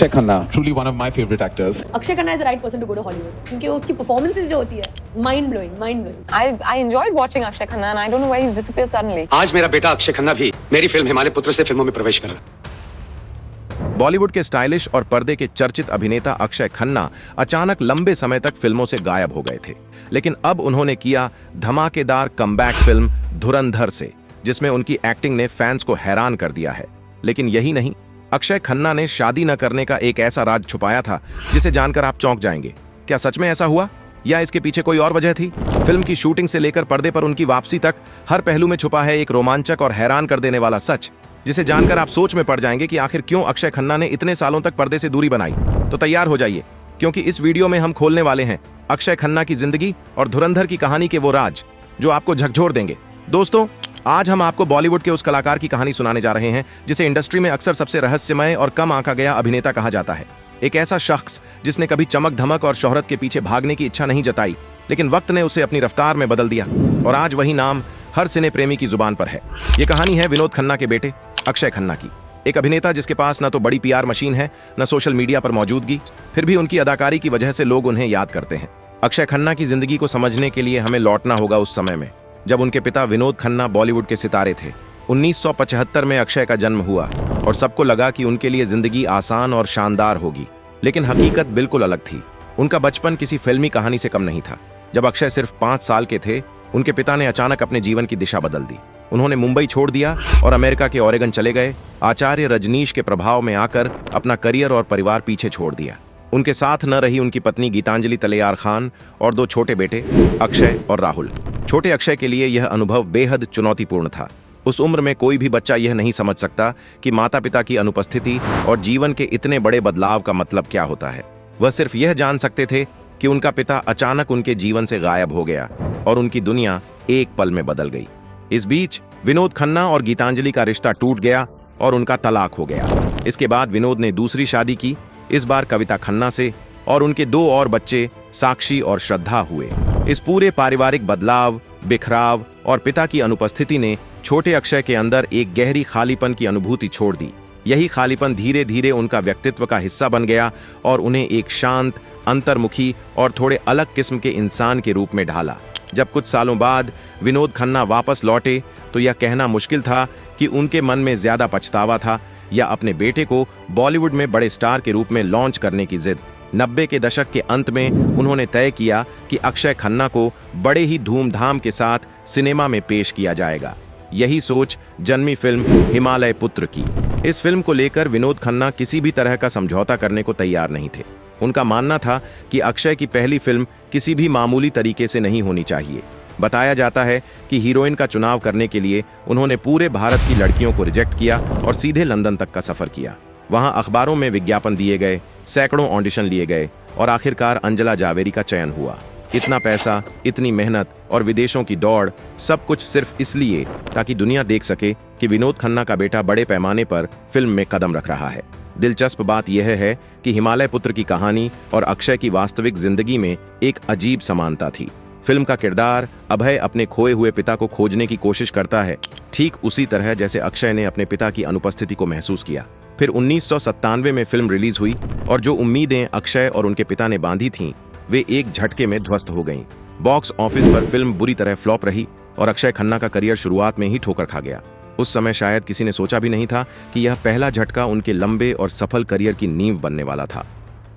Akshay Khanna, truly one of my favorite actors. Akshay Khanna is the right person to go to Hollywood क्योंकि उसकी performances जो होती है mind blowing. I enjoyed watching Akshay Khanna and I don't know why he's disappeared suddenly. आज मेरा बेटा अक्षय खन्ना भी मेरी फिल्म हिमालय पुत्र से फिल्मों में प्रवेश कर रहा है। बॉलीवुड के स्टाइलिश और पर्दे के चर्चित अभिनेता अक्षय खन्ना अचानक लंबे समय तक फिल्मों से गायब हो गए थे, लेकिन अब उन्होंने किया धमाकेदार कमबैक फिल्म धुरंधर से, जिसमें उनकी एक्टिंग ने फैंस को हैरान कर दिया है। लेकिन यही नहीं, अक्षय खन्ना ने शादी न करने का एक ऐसा राज छुपाया था जिसे जानकर आप चौंक जाएंगे। क्या सच में ऐसा हुआ या इसके पीछे कोई और वजह थी? फिल्म की शूटिंग से लेकर पर्दे पर उनकी वापसी तक हर पहलू में छुपा है एक रोमांचक और हैरान कर देने वाला सच, जिसे जानकर आप सोच में पड़ जाएंगे कि आखिर क्यों अक्षय खन्ना ने इतने सालों तक पर्दे से दूरी बनाई। तो तैयार हो जाइए, क्योंकि इस वीडियो में हम खोलने वाले हैं अक्षय खन्ना की जिंदगी और धुरंधर की कहानी के वो राज जो आपको झकझोर देंगे। दोस्तों, आज हम आपको बॉलीवुड के उस कलाकार की कहानी सुनाने जा रहे हैं जिसे इंडस्ट्री में अक्सर सबसे रहस्यमय और कम आंका गया अभिनेता कहा जाता है। एक ऐसा शख्स जिसने कभी चमक धमक और शोहरत के पीछे भागने की इच्छा नहीं जताई, लेकिन वक्त ने उसे अपनी रफ्तार में बदल दिया और आज वही नाम हर सिने प्रेमी की जुबान पर है। ये कहानी है विनोद खन्ना के बेटे अक्षय खन्ना की, एक अभिनेता जिसके पास न तो बड़ी पीआर मशीन है, न सोशल मीडिया पर मौजूदगी, फिर भी उनकी अदाकारी की वजह से लोग उन्हें याद करते हैं। अक्षय खन्ना की जिंदगी को समझने के लिए हमें लौटना होगा उस समय में जब उनके पिता विनोद खन्ना बॉलीवुड के सितारे थे। 1975 में अक्षय का जन्म हुआ और सबको लगा कि उनके लिए जिंदगी आसान और शानदार होगी, लेकिन हकीकत बिल्कुल अलग थी। उनका बचपन किसी फिल्मी कहानी से कम नहीं था। जब अक्षय सिर्फ 5 साल के थे, उनके पिता ने अचानक अपने जीवन की दिशा बदल दी। उन्होंने मुंबई छोड़ दिया और अमेरिका के ओरेगन चले गए। आचार्य रजनीश के प्रभाव में आकर अपना करियर और परिवार पीछे छोड़ दिया। उनके साथ न रही उनकी पत्नी गीतांजलि तलेयार खान और 2 छोटे बेटे अक्षय और राहुल। छोटे अक्षय के लिए यह अनुभव बेहद चुनौतीपूर्ण था। उस उम्र में कोई भी बच्चा यह नहीं समझ सकता कि माता पिता की अनुपस्थिति और जीवन के इतने बड़े बदलाव का मतलब क्या होता है। वह सिर्फ यह जान सकते थे कि उनका पिता अचानक उनके जीवन से गायब हो गया और उनकी दुनिया एक पल में बदल गई। इस बीच विनोद खन्ना और गीतांजलि का रिश्ता टूट गया और उनका तलाक हो गया। इसके बाद विनोद ने दूसरी शादी की, इस बार कविता खन्ना से, और उनके 2 और बच्चे साक्षी और श्रद्धा हुए। इस पूरे पारिवारिक बदलाव, बिखराव और पिता की अनुपस्थिति ने छोटे अक्षय के अंदर एक गहरी खालीपन की अनुभूति छोड़ दी। यही खालीपन धीरे धीरे उनका व्यक्तित्व का हिस्सा बन गया और उन्हें एक शांत, अंतर्मुखी और थोड़े अलग किस्म के इंसान के रूप में ढाला। जब कुछ सालों बाद विनोद खन्ना वापस लौटे तो यह कहना मुश्किल था कि उनके मन में ज्यादा पछतावा था या अपने बेटे को बॉलीवुड में बड़े स्टार के रूप में लॉन्च करने की जिद। 90 के दशक के अंत में उन्होंने तय किया कि अक्षय खन्ना को बड़े ही धूमधाम के साथ सिनेमा में पेश किया जाएगा। यही सोच जन्मी फिल्म हिमालय पुत्र की। इस फिल्म को लेकर विनोद खन्ना किसी भी तरह का समझौता करने को तैयार नहीं थे। उनका मानना था कि अक्षय की पहली फिल्म किसी भी मामूली तरीके से नहीं होनी चाहिए। बताया जाता है कि हीरोइन का चुनाव करने के लिए उन्होंने पूरे भारत की लड़कियों को रिजेक्ट किया और सीधे लंदन तक का सफर किया। वहां अखबारों में विज्ञापन दिए गए, सैकड़ों ऑडिशन लिए गए और आखिरकार अंजला जावेरी का चयन हुआ। इतना पैसा, इतनी मेहनत और विदेशों की दौड़, सब कुछ सिर्फ इसलिए ताकि दुनिया देख सके कि विनोद खन्ना का बेटा बड़े पैमाने पर फिल्म में कदम रख रहा है। दिलचस्प बात यह है कि हिमालय पुत्र की कहानी और अक्षय की वास्तविक जिंदगी में एक अजीब समानता थी। फिल्म का किरदार अभय अपने खोए हुए पिता को खोजने की कोशिश करता है, ठीक उसी तरह जैसे अक्षय ने अपने पिता की अनुपस्थिति को महसूस किया। फिर 1997 में फिल्म रिलीज हुई और जो उम्मीदें अक्षय और उनके पिता ने बांधी थीं, वे एक झटके में ध्वस्त हो गईं। बॉक्स ऑफिस पर फिल्म बुरी तरह फ्लॉप रही और अक्षय खन्ना का करियर शुरुआत में ही ठोकर खा गया। उस समय शायद किसी ने सोचा भी नहीं था कि यह पहला झटका उनके लंबे और सफल करियर की नींव बनने वाला था।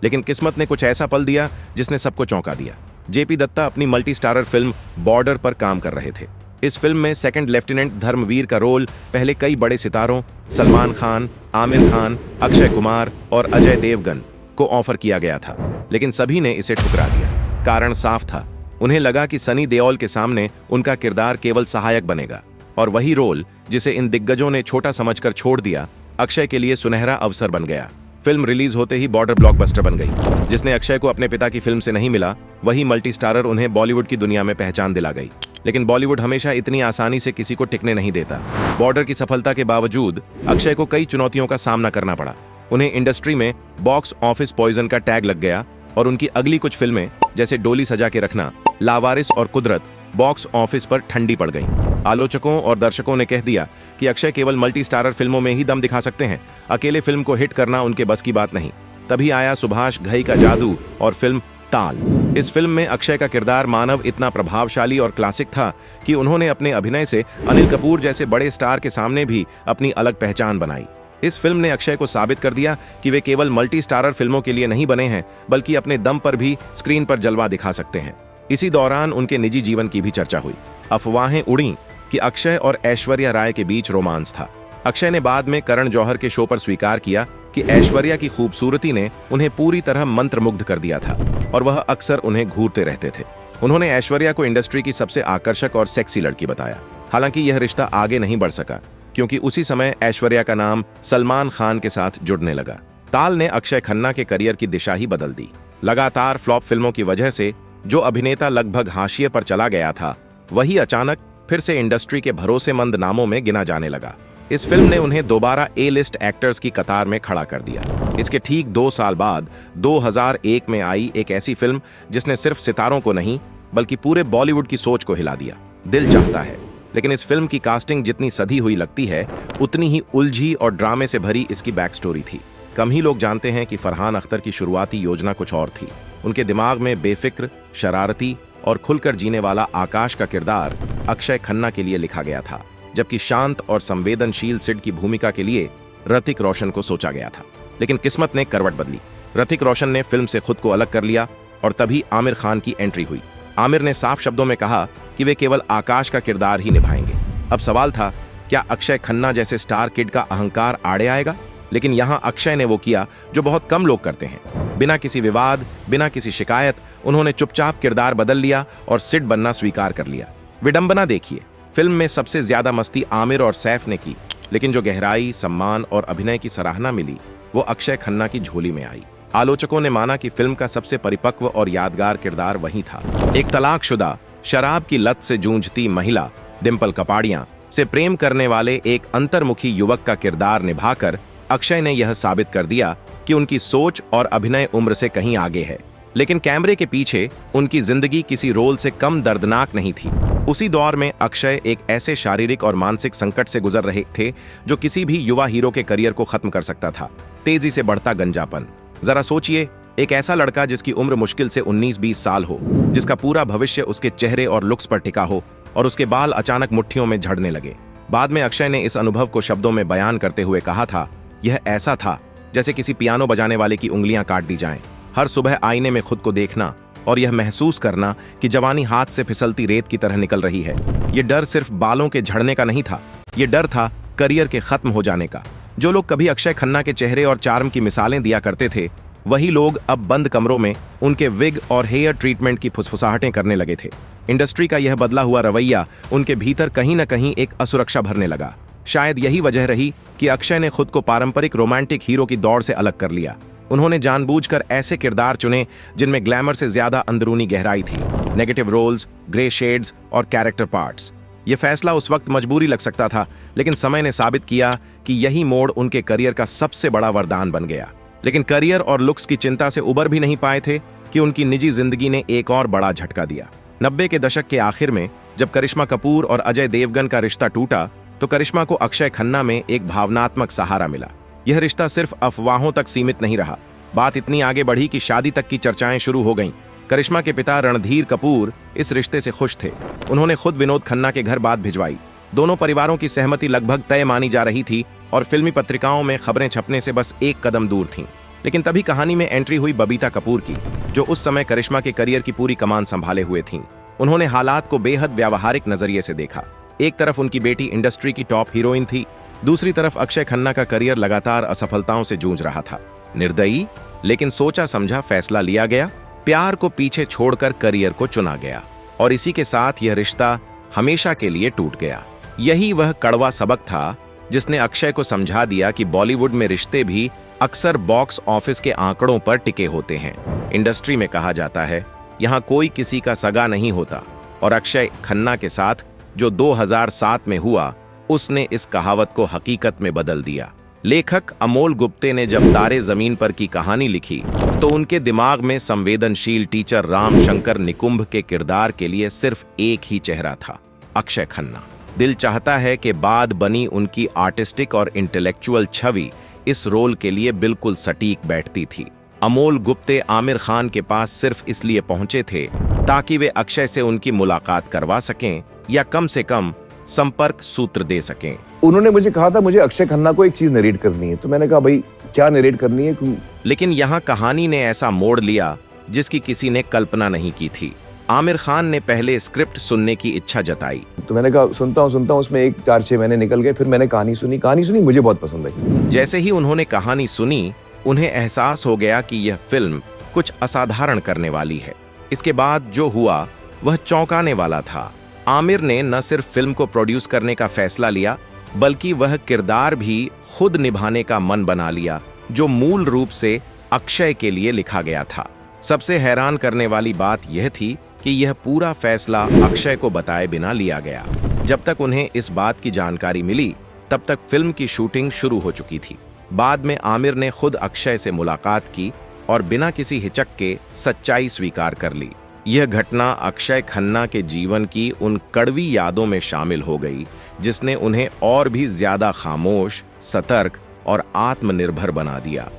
लेकिन किस्मत ने कुछ ऐसा पल दिया जिसने सबको चौंका दिया। जेपी दत्ता अपनी मल्टी स्टारर फिल्म बॉर्डर पर काम कर रहे थे। इस फिल्म में सेकंड लेफ्टिनेंट धर्मवीर का रोल पहले कई बड़े सितारों सलमान खान, आमिर खान, अक्षय कुमार और अजय देवगन को ऑफर किया गया था, लेकिन सभी ने इसे ठुकरा दिया। कारण साफ था, उन्हें लगा कि सनी देओल के सामने उनका किरदार केवल सहायक बनेगा और वही रोल जिसे इन दिग्गजों ने छोटा समझकर छोड़ दिया, अक्षय के लिए सुनहरा अवसर बन गया। फिल्म रिलीज होते ही बॉर्डर ब्लॉकबस्टर बन गई। जिसने अक्षय को अपने पिता की फिल्म से नहीं मिला, वही मल्टी स्टारर उन्हें बॉलीवुड की दुनिया में पहचान दिला गई। लेकिन बॉलीवुड हमेशा इतनी आसानी से किसी को टिकने नहीं देता। बॉर्डर की सफलता के बावजूद अक्षय को कई चुनौतियों का सामना करना पड़ा। उन्हें इंडस्ट्री में बॉक्स ऑफिस पॉइजन का टैग लग गया और उनकी अगली कुछ फिल्में जैसे डोली सजा के रखना, लावारिस और कुदरत बॉक्स ऑफिस पर ठंडी पड़ गईं। आलोचकों और दर्शकों ने कह दिया कि अक्षय केवल मल्टी स्टारर फिल्मों में ही दम दिखा सकते हैं, अकेले फिल्म को हिट करना उनके बस की बात नहीं। तभी आया सुभाष घई का जादू और फिल्म ताल। इस फिल्म में अक्षय का किरदार मानव इतना प्रभावशाली और क्लासिक था कि उन्होंने अपने अभिनय से अनिल कपूर जैसे बड़े स्टार के सामने भी अपनी अलग पहचान बनाई। इस फिल्म ने अक्षय को साबित कर दिया कि वे केवल मल्टी स्टारर फिल्मों के लिए नहीं बने हैं, बल्कि अपने दम पर भी स्क्रीन पर जलवा दिखा सकते हैं। इसी दौरान उनके निजी जीवन की भी चर्चा हुई। अफवाहें उड़ी कि अक्षय और ऐश्वर्या राय के बीच रोमांस था। अक्षय ने बाद में करण जौहर के शो पर स्वीकार किया कि ऐश्वर्या की खूबसूरती ने उन्हें पूरी तरह मंत्रमुग्ध कर दिया था और वह अक्सर उन्हें घूरते रहते थे। उन्होंने ऐश्वर्या को इंडस्ट्री की सबसे आकर्षक और सेक्सी लड़की बताया। हालांकि यह रिश्ता आगे नहीं बढ़ सका, क्योंकि उसी समय ऐश्वर्या का नाम सलमान खान के साथ जुड़ने लगा। ताल ने अक्षय खन्ना के करियर की दिशा ही बदल दी। लगातार फ्लॉप फिल्मों की वजह से जो अभिनेता लगभग हाशिए पर चला गया था, वही अचानक फिर से इंडस्ट्री के भरोसेमंद नामों में गिना जाने लगा। इस फिल्म ने उन्हें दोबारा ए लिस्ट एक्टर्स की कतार में खड़ा कर दिया। इसके ठीक 2 साल बाद 2001 में आई एक ऐसी फिल्म जिसने सिर्फ सितारों को नहीं बल्कि पूरे बॉलीवुड की सोच को हिला दिया, दिल चाहता है। लेकिन इस फिल्म की कास्टिंग जितनी सधी हुई लगती है, उतनी ही उलझी और ड्रामे से भरी इसकी बैक स्टोरी थी। कम ही लोग जानते हैं कि फरहान अख्तर की शुरुआती योजना कुछ और थी। उनके दिमाग में बेफिक्र, शरारती और खुलकर जीने वाला आकाश का किरदार अक्षय खन्ना के लिए लिखा गया था, जबकि शांत और संवेदनशील सिड की भूमिका के लिए ऋतिक रोशन को सोचा गया था। लेकिन किस्मत ने करवट बदली। ऋतिक रोशन ने फिल्म से खुद को अलग कर लिया और तभी आमिर खान की एंट्री हुई। आमिर ने साफ शब्दों में कहा कि वे केवल आकाश का किरदार ही निभाएंगे। अब सवाल था, क्या अक्षय खन्ना जैसे स्टार किड का अहंकार आड़े आएगा? लेकिन यहां अक्षय ने वो किया जो बहुत कम लोग करते हैं। बिना किसी विवाद, बिना किसी शिकायत उन्होंने चुपचाप किरदार बदल लिया और सिड बनना स्वीकार कर लिया। विडंबना देखिए, फिल्म में सबसे ज्यादा मस्ती आमिर और सैफ ने की, लेकिन जो गहराई, सम्मान और अभिनय की सराहना मिली वो अक्षय खन्ना की झोली में आई। आलोचकों ने माना कि फिल्म का सबसे परिपक्व और यादगार किरदार वही था। एक तलाकशुदा, शराब की लत से जूझती महिला डिंपल कपाड़ियां से प्रेम करने वाले एक अंतर्मुखी युवक का किरदार निभाकर अक्षय ने यह साबित कर दिया कि उनकी सोच और अभिनय उम्र से कहीं आगे है। लेकिन कैमरे के पीछे उनकी जिंदगी किसी रोल से कम दर्दनाक नहीं थी। उसी दौर में अक्षय एक ऐसे शारीरिक और मानसिक संकट से गुजर रहे थे जो किसी भी युवा हीरो के करियर को खत्म कर सकता था। तेजी से बढ़ता गंजापन। जरा सोचिए, एक ऐसा लड़का जिसकी उम्र मुश्किल से 19-20 साल हो, जिसका पूरा भविष्य उसके चेहरे और लुक्स पर टिका हो, और उसके बाल अचानक मुट्ठियों में झड़ने लगे। बाद में अक्षय ने इस अनुभव को शब्दों में बयान करते हुए कहा था, यह ऐसा था जैसे किसी पियानो बजाने वाले की उंगलियां काट दी जाएं। हर सुबह आईने में खुद को देखना और यह महसूस करना कि जवानी हाथ से फिसलती रेत की तरह निकल रही है। यह डर सिर्फ बालों के झड़ने का नहीं था, यह डर था करियर के खत्म हो जाने का। जो लोग कभी अक्षय खन्ना के चेहरे और चार्म की मिसालें दिया करते थे, वही लोग अब बंद कमरों में उनके विग और हेयर ट्रीटमेंट की फुसफुसाहटें करने लगे थे। इंडस्ट्री का यह बदला हुआ रवैया उनके भीतर कहीं न कहीं एक असुरक्षा भरने लगा। शायद यही वजह रही कि अक्षय ने खुद को पारंपरिक रोमांटिक हीरो की दौड़ से अलग कर लिया। उन्होंने जानबूझकर ऐसे किरदार चुने जिनमें ग्लैमर से ज्यादा अंदरूनी गहराई थी। नेगेटिव रोल्स, ग्रे शेड्स और कैरेक्टर पार्ट्स। यह फैसला उस वक्त मजबूरी लग सकता था, लेकिन समय ने साबित किया कि यही मोड़ उनके करियर का सबसे बड़ा वरदान बन गया। लेकिन करियर और लुक्स की चिंता से उबर भी नहीं पाए थे कि उनकी निजी जिंदगी ने एक और बड़ा झटका दिया। 90 के दशक के आखिर में जब करिश्मा कपूर और अजय देवगन का रिश्ता टूटा, तो करिश्मा को अक्षय खन्ना में एक भावनात्मक सहारा मिला। यह रिश्ता सिर्फ अफवाहों तक सीमित नहीं रहा। बात इतनी आगे बढ़ी कि शादी तक की चर्चाएं शुरू हो गईं। करिश्मा के पिता रणधीर कपूर इस रिश्ते से खुश थे। उन्होंने खुद विनोद खन्ना के घर बात भिजवाई। दोनों परिवारों की सहमति लगभग तय मानी जा रही थी और फिल्मी पत्रिकाओं में खबरें छपने से बस एक कदम दूर थीं। लेकिन तभी कहानी में एंट्री हुई बबीता कपूर की, जो उस समय करिश्मा के करियर की पूरी कमान संभाले हुए थीं। उन्होंने हालात को बेहद व्यावहारिक नजरिए से देखा। एक तरफ उनकी बेटी इंडस्ट्री की टॉप हीरोइन थी, दूसरी तरफ अक्षय खन्ना का करियर लगातार असफलताओं से जूझ रहा था। निर्दयी लेकिन सोचा समझा फैसला लिया गया। प्यार को पीछे छोड़कर करियर को चुना गया और इसी के साथ यह रिश्ता हमेशा के लिए टूट गया। यही वह कड़वा सबक था जिसने अक्षय को समझा दिया कि बॉलीवुड में रिश्ते भी अक्सर बॉक्स ऑफिस के आंकड़ों पर टिके होते हैं। इंडस्ट्री में कहा जाता है, यहां कोई किसी का सगा नहीं होता, और अक्षय खन्ना के साथ जो 2007 में हुआ, उसने इस कहावत को हकीकत में बदल दिया। लेखक अमोल गुप्ते ने जब तारे जमीन पर की कहानी लिखी, तो उनके दिमाग में संवेदनशील टीचर राम शंकर निकुंभ के किरदार के लिए सिर्फ एक ही चेहरा था, अक्षय खन्ना। दिल चाहता है कि बाद बनी उनकी आर्टिस्टिक और इंटेलेक्चुअल छवि इस रोल के लिए बिल्कुल सटीक बैठती थी। अमोल गुप्ते आमिर खान के पास सिर्फ इसलिए पहुंचे थे ताकि वे अक्षय से उनकी मुलाकात करवा सकें या कम से कम संपर्क सूत्र दे सकें। उन्होंने मुझे कहा था मुझे अक्षय खन्ना को एक चीज नरेट करनी है, तो मैंने कहा भाई क्या नरेट करनी है। लेकिन यहाँ कहानी ने ऐसा मोड़ लिया जिसकी किसी ने कल्पना नहीं की थी। आमिर खान ने पहले स्क्रिप्ट सुनने की इच्छा जताई, तो मैंने कहा सुनता हूँ, उसमें 4-6 महीने निकल गए। फिर मैंने कहानी सुनी, मुझे बहुत पसंद आई। जैसे ही उन्होंने कहानी सुनी, उन्हें एहसास हो गया कि यह फिल्म कुछ असाधारण करने वाली है। इसके बाद जो हुआ वह चौंकाने वाला था। आमिर ने न सिर्फ फिल्म को प्रोड्यूस करने का फैसला लिया, बल्कि वह किरदार भी खुद निभाने का मन बना लिया जो मूल रूप से अक्षय के लिए लिखा गया था। सबसे हैरान करने वाली बात यह थी कि यह पूरा फैसला अक्षय को बताए बिना लिया गया। जब तक उन्हें इस बात की जानकारी मिली, तब तक फिल्म की शूटिंग शुरू हो चुकी थी। बाद में आमिर ने खुद अक्षय से मुलाकात की और बिना किसी हिचक के सच्चाई स्वीकार कर ली। यह घटना अक्षय खन्ना के जीवन की उन कड़वी यादों में शामिल हो गई जिसने उन्हें और भी ज्यादा खामोश, सतर्क और आत्मनिर्भर बना दिया।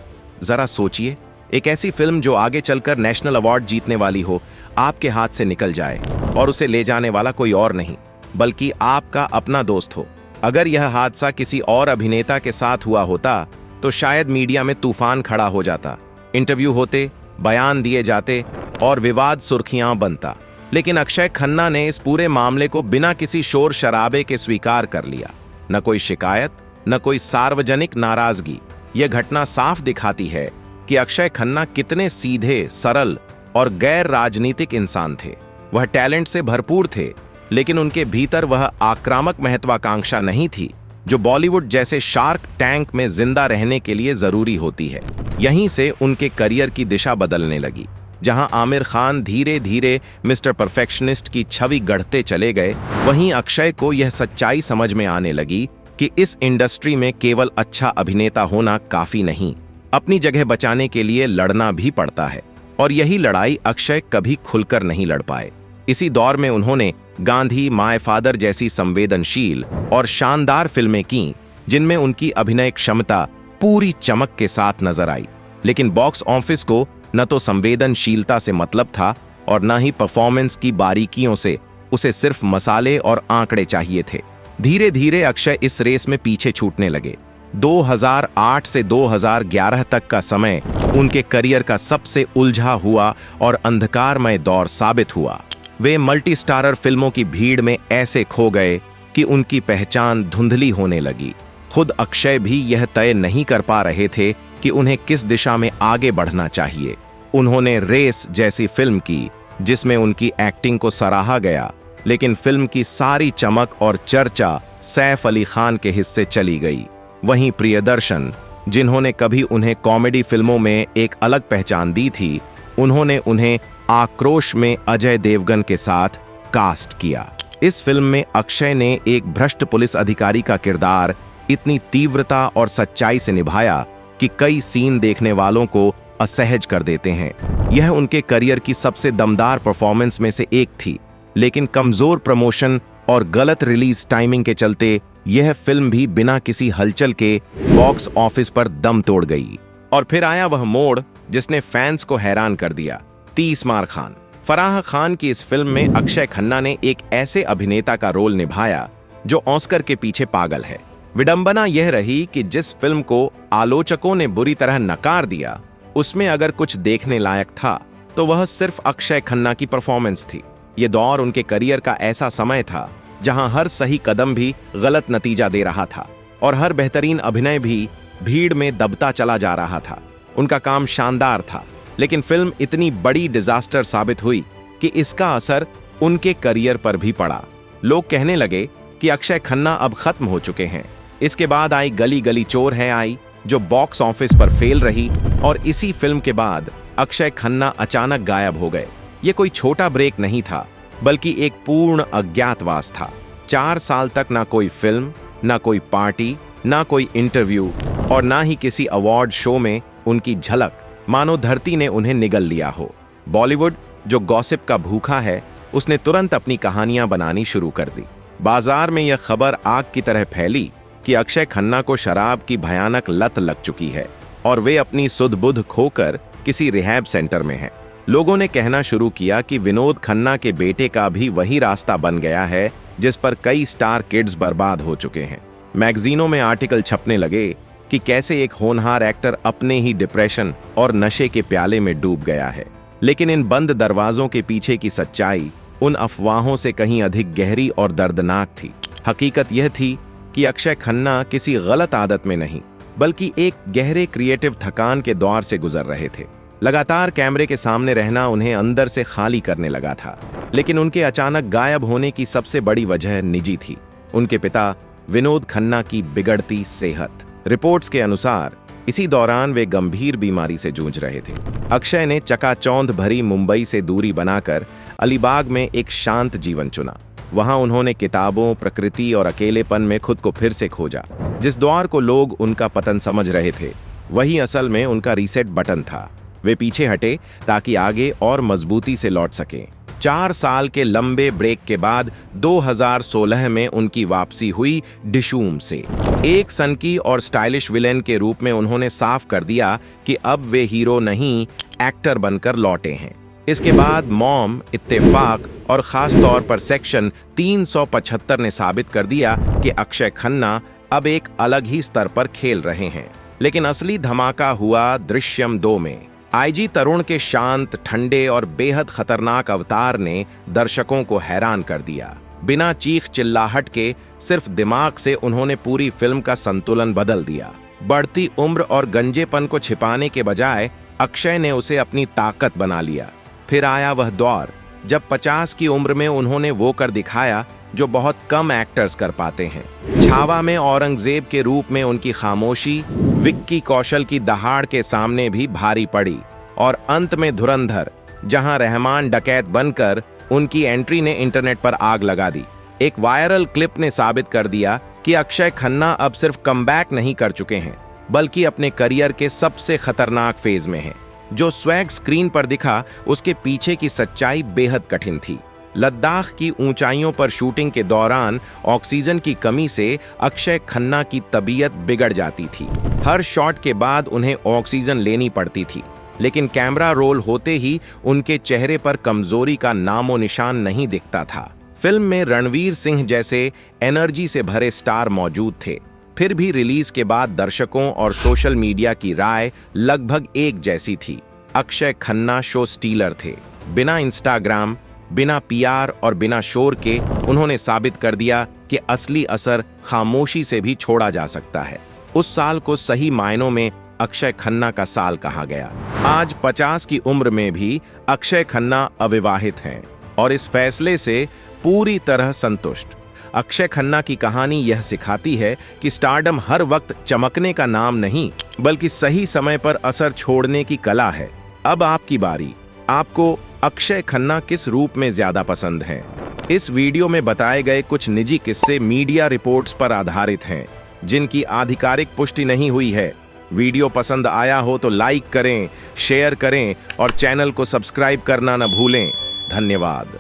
जरा सोचिए, एक ऐसी फिल्म जो आगे चलकर नेशनल अवार्ड जीतने वाली हो, आपके हाथ से निकल जाए और उसे ले जाने वाला कोई और नहीं बल्कि आपका अपना दोस्त हो। अगर यह हादसा किसी और अभिनेता के साथ हुआ होता तो शायद मीडिया में तूफान खड़ा हो जाता, इंटरव्यू होते, बयान दिए जाते और विवाद सुर्खियां बनता। लेकिन अक्षय खन्ना ने इस पूरे मामले को बिना किसी शोर शराबे के स्वीकार कर लिया। न कोई शिकायत, न कोई सार्वजनिक नाराजगी। यह घटना साफ दिखाती है कि अक्षय खन्ना कितने सीधे, सरल और गैर राजनीतिक इंसान थे। वह टैलेंट से भरपूर थे, लेकिन उनके भीतर वह आक्रामक महत्वाकांक्षा नहीं थी जो बॉलीवुड जैसे शार्क टैंक में जिंदा रहने के लिए जरूरी होती है। यहीं से उनके करियर की दिशा बदलने लगी। जहां आमिर खान धीरे धीरे मिस्टर परफेक्शनिस्ट की छवि गढ़ते चले गए, वहीं अक्षय को यह सच्चाई समझ में आने लगी कि इस इंडस्ट्री में केवल अच्छा अभिनेता होना काफी नहीं, अपनी जगह बचाने के लिए लड़ना भी पड़ता है। और यही लड़ाई अक्षय कभी खुलकर नहीं लड़ पाए। इसी दौर में उन्होंने गांधी, माय फादर जैसी संवेदनशील और शानदार फिल्में की जिनमें उनकी अभिनय क्षमता पूरी चमक के साथ नजर आई। लेकिन बॉक्स ऑफिस को न तो संवेदनशीलता से मतलब था और न ही परफॉर्मेंस की बारीकियों से। उसे सिर्फ मसाले और आंकड़े चाहिए थे। धीरे धीरे अक्षय इस रेस में पीछे छूटने लगे। 2008 से 2011 तक का समय उनके करियर का सबसे उलझा हुआ और अंधकारमय दौर साबित हुआ। वे मल्टी स्टारर फिल्मों की भीड़ में ऐसे खो गए कि उनकी पहचान धुंधली होने लगी। खुद अक्षय भी यह तय नहीं कर पा रहे थे कि उन्हें किस दिशा में आगे बढ़ना चाहिए। उन्होंने रेस जैसी फिल्म की जिसमें उनकी एक्टिंग को सराहा गया, लेकिन फिल्म की सारी चमक और चर्चा सैफ अली खान के हिस्से चली गई। वहीं प्रियदर्शन, जिन्होंने कभी उन्हें कॉमेडी फिल्मों में एक अलग पहचान दी थी, उन्होंने उन्हें आक्रोश में अजय देवगन के साथ कास्ट किया। इस फिल्म में अक्षय ने एक भ्रष्ट पुलिस अधिकारी का किरदार इतनी तीव्रता और सच्चाई से निभाया कि कई सीन देखने वालों को असहज कर देते हैं। यह उनके करियर की सबसे दमदार परफॉर्मेंस में से एक थी, लेकिन कमजोर प्रमोशन और गलत रिलीज टाइमिंग के चलते यह फिल्म भी बिना किसी हलचल के बॉक्स ऑफिस पर दम तोड़ गई। और फिर आया वह मोड़ जिसने फैंस को हैरान कर दिया। 30 मार खान। फराह खान की इस फिल्म में अक्षय खन्ना ने एक ऐसे अभिनेता का रोल निभाया जो ऑस्कर के पीछे पागल है। विडंबना यह रही कि जिस फिल्म को आलोचकों ने बुरी तरह नकार दिया, उसमें अगर कुछ देखने लायक था तो वह सिर्फ अक्षय खन्ना की परफॉर्मेंस थी। ये दौर उनके करियर का ऐसा समय था जहां हर सही कदम भी गलत नतीजा दे रहा था और हर बेहतरीन अभिनय भी भीड़ में दबता चला जा रहा था। उनका काम शानदार था, लेकिन फिल्म इतनी बड़ी डिजास्टर साबित हुई कि इसका असर उनके करियर पर भी पड़ा। लोग कहने लगे कि अक्षय खन्ना अब खत्म हो चुके हैं। इसके बाद आई गली गली चोर है आई, जो बॉक्स ऑफिस पर फेल रही, और इसी फिल्म के बाद अक्षय खन्ना अचानक गायब हो गए। ये कोई छोटा ब्रेक नहीं था, बल्कि एक पूर्ण अज्ञातवास था। 4 साल तक ना कोई फिल्म, ना कोई पार्टी, ना कोई इंटरव्यू और ना ही किसी अवार्ड शो में उनकी झलक। मानो धरती ने उन्हें निगल लिया हो। बॉलीवुड, जो गॉसिप का भूखा है, उसने तुरंत अपनी कहानियां बनानी शुरू कर दी। बाजार में यह खबर आग की तरह फैली कि अक्षय खन्ना को शराब की भयानक लत लग चुकी है और वे अपनी सुध बुध खोकर किसी रिहैब सेंटर में हैं। लोगों ने कहना शुरू किया कि विनोद खन्ना के बेटे का भी वही रास्ता बन गया है जिस पर कई स्टार किड्स बर्बाद हो चुके हैं। मैगजीनों में आर्टिकल छपने लगे कि कैसे एक होनहार एक्टर अपने ही डिप्रेशन और नशे के प्याले में डूब गया है। लेकिन इन बंद दरवाजों के पीछे की सच्चाई उन अफवाहों से कहीं अधिक गहरी और दर्दनाक थी। हकीकत यह थी कि अक्षय खन्ना किसी गलत आदत में नहीं बल्कि एक गहरे क्रिएटिव थकान के दौर से गुजर रहे थे। लगातार कैमरे के सामने रहना उन्हें अंदर से खाली करने लगा था। लेकिन उनके अचानक गायब होने की सबसे बड़ी वजह निजी थी, उनके पिता विनोद खन्ना की बिगड़ती सेहत। रिपोर्ट्स के अनुसार इसी दौरान वे गंभीर बीमारी से जूझ रहे थे। अक्षय ने चकाचौंध भरी मुंबई से दूरी बनाकर अलीबाग में एक शांत जीवन चुना। वहां उन्होंने किताबों, प्रकृति और अकेलेपन में खुद को फिर से खोजा। जिस दौर को लोग उनका पतन समझ रहे थे, वही असल में उनका रीसेट बटन था। वे पीछे हटे ताकि आगे और मजबूती से लौट सकें। 4 साल के लंबे ब्रेक के बाद 2016 में उनकी वापसी हुई डिशूम से। एक सनकी और स्टाइलिश विलेन के रूप में उन्होंने साफ कर दिया कि अब वे हीरो नहीं, एक्टर बनकर लौटे हैं। इसके बाद मॉम, इत्तेफाक और खास तौर पर सेक्शन 375 ने साबित कर दिया कि अक्षय खन्ना अब एक अलग ही स्तर पर खेल रहे हैं। लेकिन असली धमाका हुआ दृश्यम 2 में। आईजी तरुण के शांत, ठंडे और बेहद खतरनाक अवतार ने दर्शकों को हैरान कर दिया। बिना चीख चिल्लाहट के सिर्फ दिमाग से उन्होंने पूरी फिल्म का संतुलन बदल दिया। बढ़ती उम्र और गंजेपन को छिपाने के बजाय अक्षय ने उसे अपनी ताकत बना लिया। फिर आया वह दौर जब 50 की उम्र में उन्होंने वो कर दिखाया जो बहुत कम एक्टर्स कर पाते हैं। छावा में औरंगजेब के रूप में उनकी खामोशी विक्की कौशल की दहाड़ के सामने भी भारी पड़ी, और अंत में धुरंधर, जहां रहमान डकैत बनकर उनकी एंट्री ने इंटरनेट पर आग लगा दी। एक वायरल क्लिप ने साबित कर दिया कि अक्षय खन्ना अब सिर्फ कमबैक नहीं कर चुके हैं बल्कि अपने करियर के सबसे खतरनाक फेज में हैं। जो स्वैग स्क्रीन पर दिखा उसके पीछे की सच्चाई बेहद कठिन थी। लद्दाख की ऊंचाइयों पर शूटिंग के दौरान ऑक्सीजन की कमी से अक्षय खन्ना की तबीयत बिगड़ जाती थी। हर शॉट के बाद उन्हें ऑक्सीजन लेनी पड़ती थी, लेकिन कैमरा रोल होते ही उनके चेहरे पर कमजोरी का नामो निशान नहीं दिखता था। फिल्म में रणवीर सिंह जैसे एनर्जी से भरे स्टार मौजूद थे। फिर भी रिलीज के बाद दर्शकों और सोशल मीडिया की राय लगभग एक जैसी थी। अक्षय खन्ना शो स्टीलर थे। बिना इंस्टाग्राम, बिना पीआर और बिना शोर के उन्होंने साबित कर दिया कि असली असर खामोशी से भी छोड़ा जा सकता है। उस साल को सही मायनों में अक्षय खन्ना का साल कहा गया। आज 50 की उम्र में भी अक्षय खन्ना अविवाहित हैं और इस फैसले से पूरी तरह संतुष्ट। अक्षय खन्ना की कहानी यह सिखाती है कि स्टारडम हर वक्त चमकने का नाम नहीं बल्कि सही समय पर असर छोड़ने की कला है। अब आपकी बारी। आपको अक्षय खन्ना किस रूप में ज्यादा पसंद हैं? इस वीडियो में बताए गए कुछ निजी किस्से मीडिया रिपोर्ट्स पर आधारित हैं, जिनकी आधिकारिक पुष्टि नहीं हुई है। वीडियो पसंद आया हो तो लाइक करें, शेयर करें और चैनल को सब्सक्राइब करना न भूलें। धन्यवाद।